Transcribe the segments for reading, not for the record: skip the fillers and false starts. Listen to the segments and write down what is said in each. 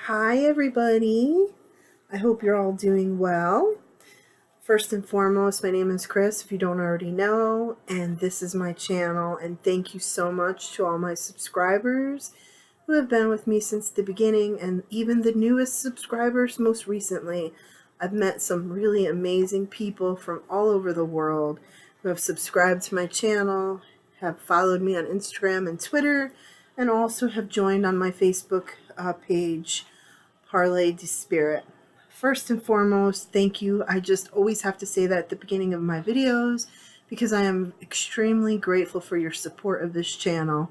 Hi, everybody. I hope you're all doing well. First and foremost, my name is Chris, if you don't already know, and this is my channel. And thank you so much to all my subscribers who have been with me since the beginning, and even the newest subscribers most recently. I've met some really amazing people from all over the world who have subscribed to my channel, have followed me on Instagram and Twitter, and also have joined on my Facebook page, Parlay de Spirit. First and foremost, thank you. I just always have to say that at the beginning of my videos because I am extremely grateful for your support of this channel.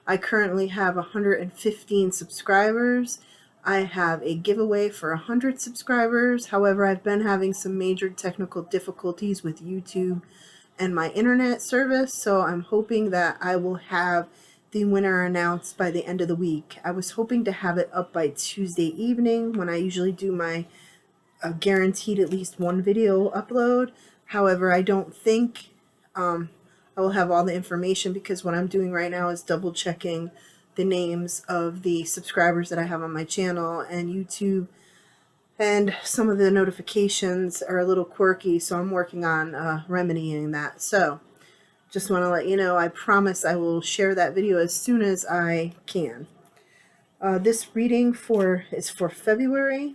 I currently have 115 subscribers. I have a giveaway for 100 subscribers. However, I've been having some major technical difficulties with YouTube and my internet service, so I'm hoping that I will have the winner announced by the end of the week. I was hoping to have it up by Tuesday evening when I usually do my guaranteed at least one video upload. However, I don't think I will have all the information because what I'm doing right now is double checking the names of the subscribers that I have on my channel, and YouTube and some of the notifications are a little quirky, so I'm working on remedying that. So just want to let you know, I promise I will share that video as soon as I can. This reading is for February.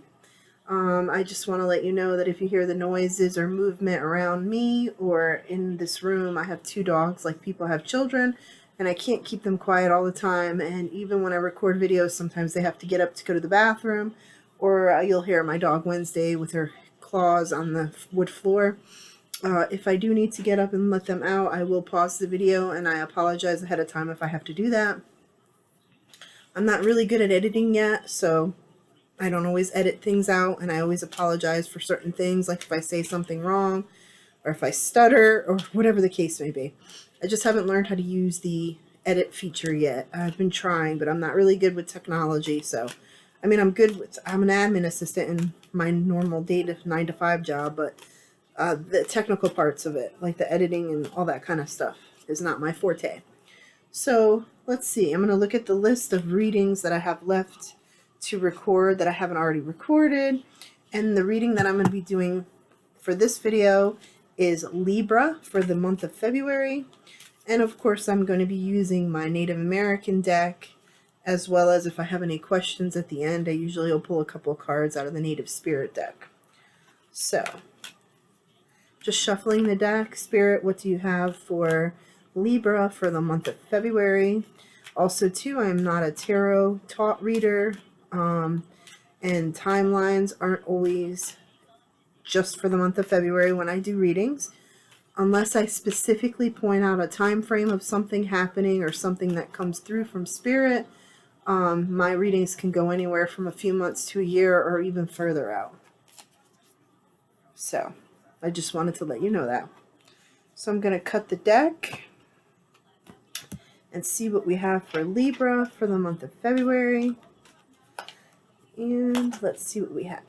I just want to let you know that if you hear the noises or movement around me or in this room, I have 2 dogs like people have children, and I can't keep them quiet all the time. And even when I record videos, sometimes they have to get up to go to the bathroom, or you'll hear my dog Wednesday with her claws on the wood floor. If I do need to get up and let them out, I will pause the video, and I apologize ahead of time if I have to do that. I'm not really good at editing yet, so I don't always edit things out, and I always apologize for certain things, like if I say something wrong or if I stutter or whatever the case may be. I just haven't learned how to use the edit feature yet. I've been trying, but I'm not really good with technology. So, I mean, I'm an admin assistant in my normal 9 to 5 job, but the technical parts of it, like the editing and all that kind of stuff, is not my forte. So let's see. I'm going to look at the list of readings that I have left to record that I haven't already recorded. And the reading that I'm going to be doing for this video is Libra for the month of February. And of course, I'm going to be using my Native American deck, as well as if I have any questions at the end, I usually will pull a couple of cards out of the Native Spirit deck. So, just shuffling the deck. Spirit, what do you have for Libra for the month of February? Also, too, I'm not a tarot taught reader, and timelines aren't always just for the month of February when I do readings, unless I specifically point out a time frame of something happening or something that comes through from Spirit. My readings can go anywhere from a few months to a year or even further out. So I just wanted to let you know that. So I'm going to cut the deck and see what we have for Libra for the month of February. And let's see what we have.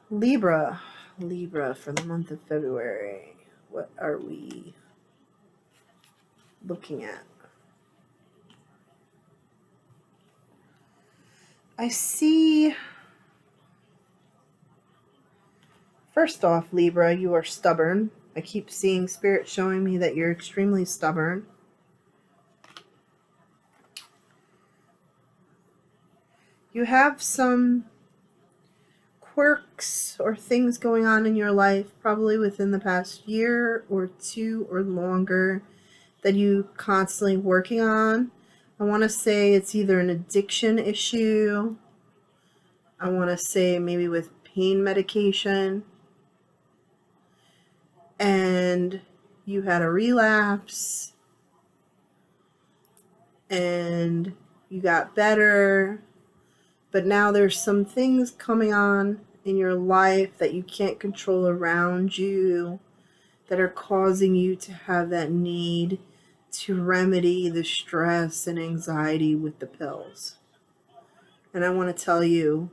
Libra for the month of February. What are we looking at? I see, first off, Libra, you are stubborn. I keep seeing Spirit showing me that you're extremely stubborn. You have some quirks or things going on in your life, probably within the past year or 2 or longer, that you constantly working on. I want to say it's either an addiction issue. I want to say maybe with pain medication. And you had a relapse. And you got better. But now there's some things coming on in your life that you can't control around you that are causing you to have that need to remedy the stress and anxiety with the pills. And I want to tell you,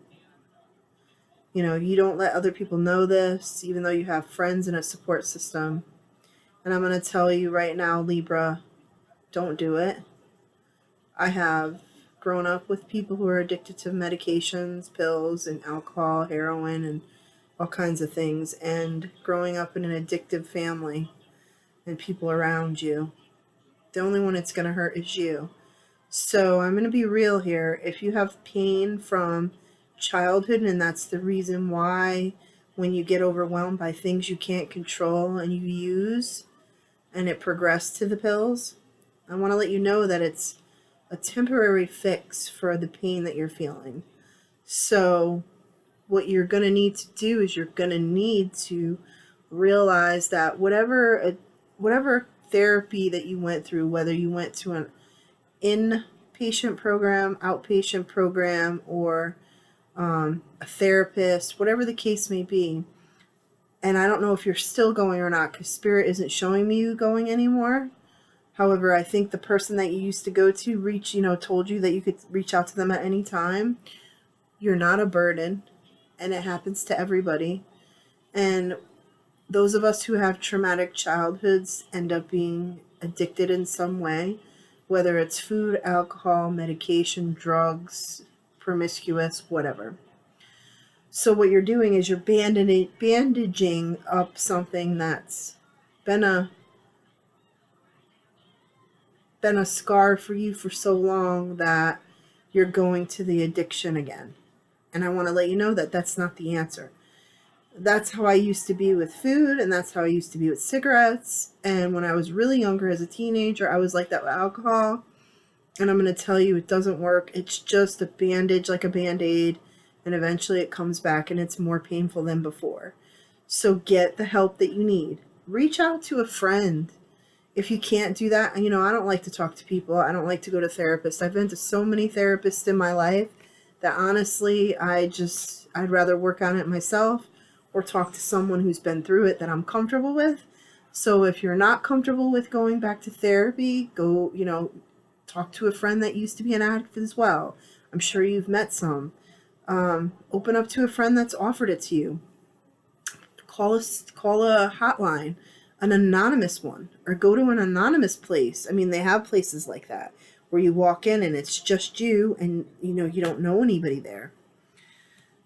you don't let other people know this, even though you have friends and a support system. And I'm going to tell you right now, Libra, Don't do it. I have grown up with people who are addicted to medications, pills, and alcohol, heroin, and all kinds of things. And growing up in an addictive family and people around you, the only one it's going to hurt is you. So I'm going to be real here. If you have pain from childhood, and that's the reason why when you get overwhelmed by things you can't control and you use and it progressed to the pills, I want to let you know that it's a temporary fix for the pain that you're feeling. So what you're going to need to do is you're going to need to realize that whatever therapy that you went through, whether you went to an inpatient program, outpatient program, or a therapist, whatever the case may be. And I don't know if you're still going or not, because Spirit isn't showing me you going anymore. However, I think the person that you used to go to told you that you could reach out to them at any time. You're not a burden, and it happens to everybody. And those of us who have traumatic childhoods end up being addicted in some way, whether it's food, alcohol, medication, drugs, promiscuous, whatever. So what you're doing is you're bandaging up something that's been a scar for you for so long that you're going to the addiction again. And I want to let you know that that's not the answer. That's how I used to be with food, and that's how I used to be with cigarettes. And when I was really younger as a teenager, I was like that with alcohol. And I'm going to tell you, it doesn't work. It's just a bandage, like a Band-Aid, and eventually it comes back and it's more painful than before. So get the help that you need. Reach out to a friend. If you can't do that, I don't like to talk to people. I don't like to go to therapists. I've been to so many therapists in my life that honestly, I'd rather work on it myself or talk to someone who's been through it that I'm comfortable with. So if you're not comfortable with going back to therapy, go, talk to a friend that used to be an addict as well. I'm sure you've met some. Open up to a friend that's offered it to you. Call a hotline, an anonymous one, or go to an anonymous place. I mean, they have places like that where you walk in and it's just you and, you don't know anybody there.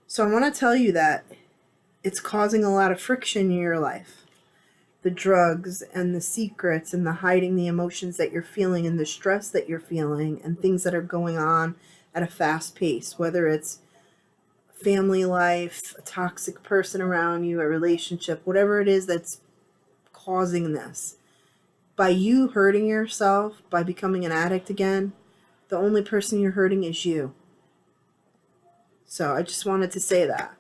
So I want to tell you that it's causing a lot of friction in your life. The drugs and the secrets and the hiding the emotions that you're feeling and the stress that you're feeling and things that are going on at a fast pace, whether it's family life, a toxic person around you, a relationship, whatever it is that's causing this. By you hurting yourself, by becoming an addict again, the only person you're hurting is you. So I just wanted to say that.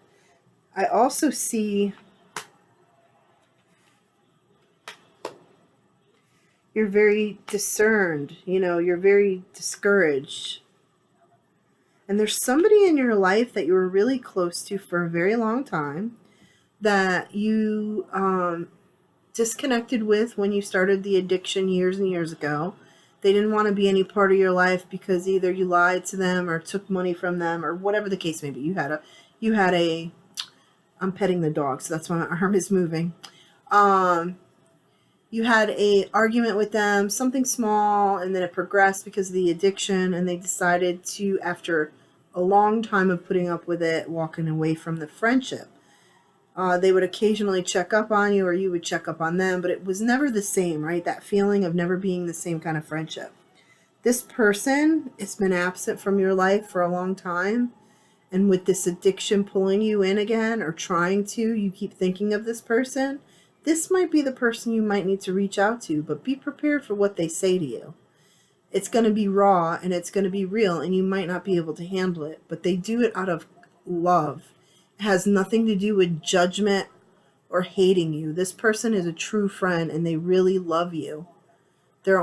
I also see you're very discerned, you're very discouraged. And there's somebody in your life that you were really close to for a very long time that you disconnected with when you started the addiction years and years ago. They didn't want to be any part of your life because either you lied to them or took money from them or whatever the case may be. You had a I'm petting the dog, so that's why my arm is moving. You had a argument with them, something small, and then it progressed because of the addiction, and they decided to, after a long time of putting up with it, walking away from the friendship. They would occasionally check up on you, or you would check up on them, but it was never the same, right? That feeling of never being the same kind of friendship. This person has been absent from your life for a long time, and with this addiction pulling you in again, or trying to, you keep thinking of this person. This might be the person you might need to reach out to, but be prepared for what they say to you. It's going to be raw and it's going to be real, and you might not be able to handle it, but they do it out of love. It has nothing to do with judgment or hating you. This person is a true friend and they really love you. They're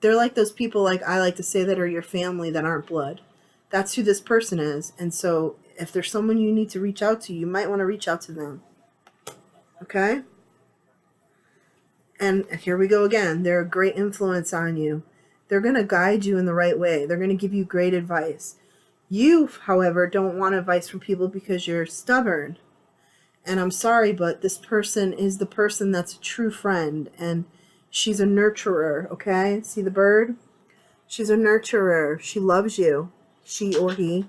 like those people, like I like to say, that are your family that aren't blood. That's who this person is. And so if there's someone you need to reach out to, you might want to reach out to them. Okay? And here we go again. They're a great influence on you. They're going to guide you in the right way. They're going to give you great advice. You, however, don't want advice from people because you're stubborn. And I'm sorry, but this person is the person that's a true friend. And She's a nurturer, okay? See the bird? She's a nurturer. She loves you. She or he.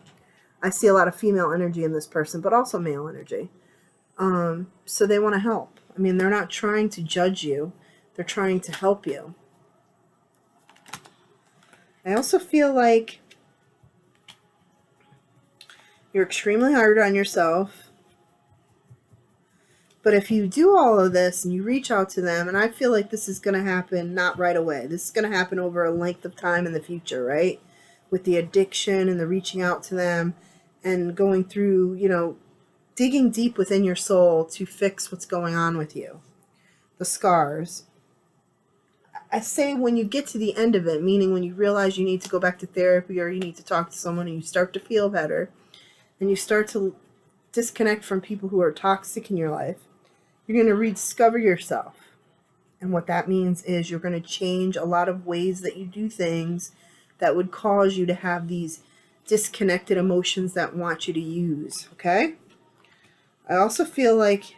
I see a lot of female energy in this person, but also male energy. So they want to help. I mean, they're not trying to judge you. They're trying to help you. I also feel like you're extremely hard on yourself. But if you do all of this and you reach out to them, and I feel like this is going to happen not right away. This is going to happen over a length of time in the future, right? With the addiction and the reaching out to them and going through, digging deep within your soul to fix what's going on with you. The scars. I say when you get to the end of it, meaning when you realize you need to go back to therapy or you need to talk to someone and you start to feel better and you start to disconnect from people who are toxic in your life, you're going to rediscover yourself. And what that means is you're going to change a lot of ways that you do things that would cause you to have these disconnected emotions that want you to use, okay? I also feel like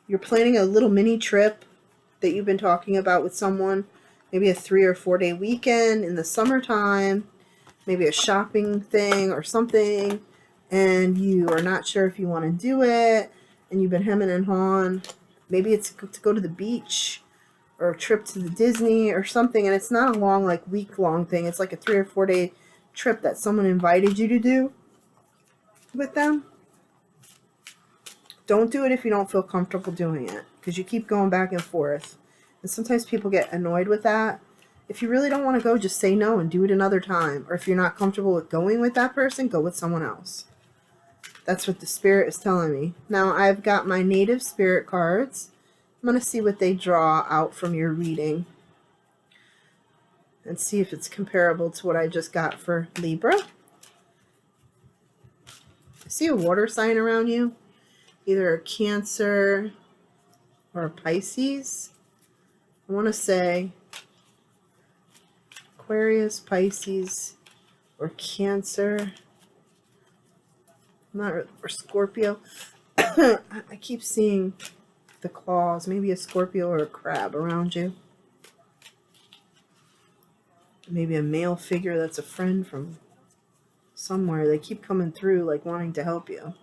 you're planning a little mini trip that you've been talking about with someone, maybe a 3 or 4 day weekend in the summertime, maybe a shopping thing or something, and you are not sure if you want to do it, and you've been hemming and hawing. Maybe it's to go to the beach or a trip to the Disney or something, and it's not a long, like week-long thing. It's like a 3 or 4 day trip that someone invited you to do with them. Don't do it if you don't feel comfortable doing it, because you keep going back and forth. And sometimes people get annoyed with that. If you really don't want to go, just say no and do it another time. Or if you're not comfortable with going with that person, go with someone else. That's what the spirit is telling me. Now, I've got my native spirit cards. I'm going to see what they draw out from your reading and see if it's comparable to what I just got for Libra. I see a water sign around you, either a Cancer or a Pisces. I want to say Aquarius, Pisces, or Cancer. Or Scorpio. I keep seeing the claws, maybe a Scorpio or a crab around you. Maybe a male figure that's a friend from somewhere. They keep coming through like wanting to help you.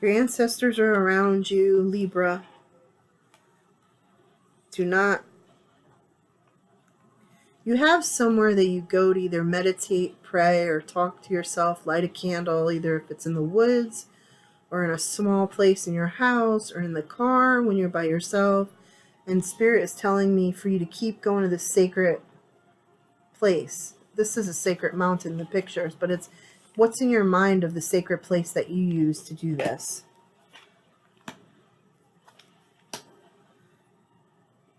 Your ancestors are around you, Libra. You have somewhere that you go to either meditate, pray, or talk to yourself, light a candle, either if it's in the woods or in a small place in your house or in the car when you're by yourself. And Spirit is telling me for you to keep going to this sacred place. This is a sacred mountain in the pictures, but it's what's in your mind of the sacred place that you use to do this.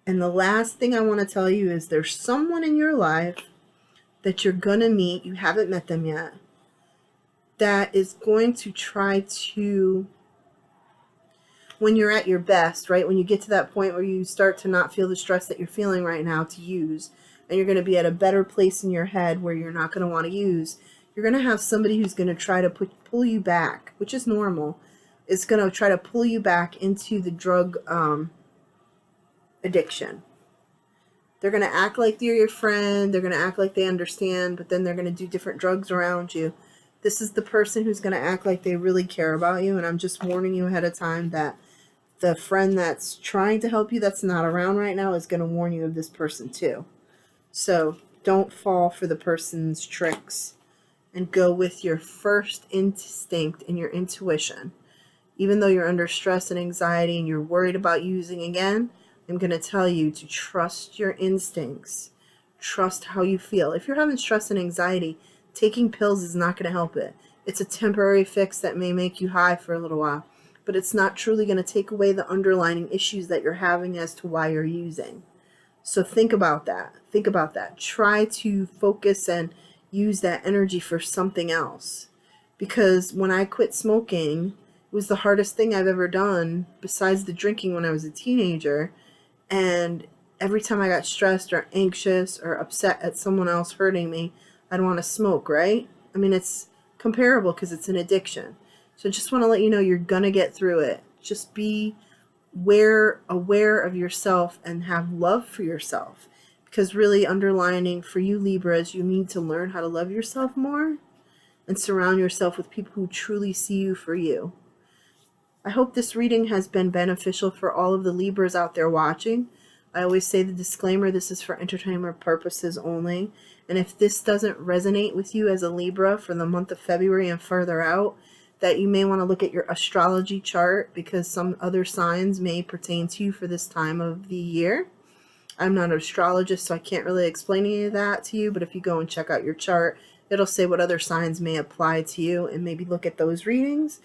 And the last thing I want to tell you is there's someone in your life that you're going to meet, you haven't met them yet, that is going to try to, when you're at your best, right, when you get to that point where you start to not feel the stress that you're feeling right now to use, and you're going to be at a better place in your head where you're not going to want to use, you're going to have somebody who's going to try to pull you back, which is normal. It's going to try to pull you back into the drug addiction. They're going to act like they're your friend. They're going to act like they understand, but then they're going to do different drugs around you. This is the person who's going to act like they really care about you, and I'm just warning you ahead of time that the friend that's trying to help you that's not around right now is going to warn you of this person too. So don't fall for the person's tricks and go with your first instinct and your intuition. Even though you're under stress and anxiety and you're worried about using again, I'm going to tell you to trust your instincts. Trust how you feel. If you're having stress and anxiety, taking pills is not going to help it. It's a temporary fix that may make you high for a little while, but it's not truly going to take away the underlying issues that you're having as to why you're using. So think about that. Think about that. Try to focus and use that energy for something else. Because when I quit smoking, it was the hardest thing I've ever done besides the drinking when I was a teenager. And every time I got stressed or anxious or upset at someone else hurting me, I'd want to smoke, right? I mean, it's comparable because it's an addiction. So I just want to let you know you're going to get through it. Just be aware of yourself and have love for yourself. Because really underlining for you Libras, you need to learn how to love yourself more and surround yourself with people who truly see you for you. I hope this reading has been beneficial for all of the Libras out there watching. I always say the disclaimer, this is for entertainment purposes only. And if this doesn't resonate with you as a Libra for the month of February and further out, that you may want to look at your astrology chart because some other signs may pertain to you for this time of the year. I'm not an astrologist, so I can't really explain any of that to you, but if you go and check out your chart, it'll say what other signs may apply to you and maybe look at those readings.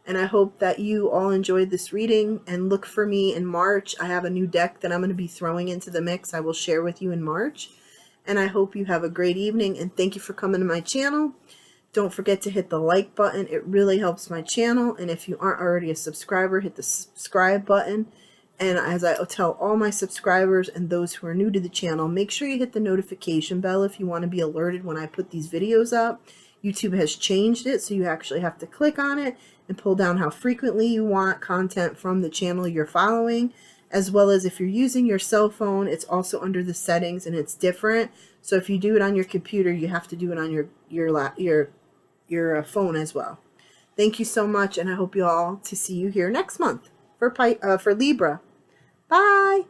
And I hope that you all enjoyed this reading, and look for me in March. I have a new deck that I'm going to be throwing into the mix. I will share with you in March. And I hope you have a great evening, and thank you for coming to my channel. Don't forget to hit the like button. It really helps my channel. And if you aren't already a subscriber, hit the subscribe button. And as I tell all my subscribers and those who are new to the channel, make sure you hit the notification bell if you want to be alerted when I put these videos up. YouTube has changed it, so you actually have to click on it and pull down how frequently you want content from the channel you're following, as well as if you're using your cell phone, it's also under the settings and it's different. So if you do it on your computer, you have to do it on your phone as well. Thank you so much, and I hope you all to see you here next month for Libra. Bye.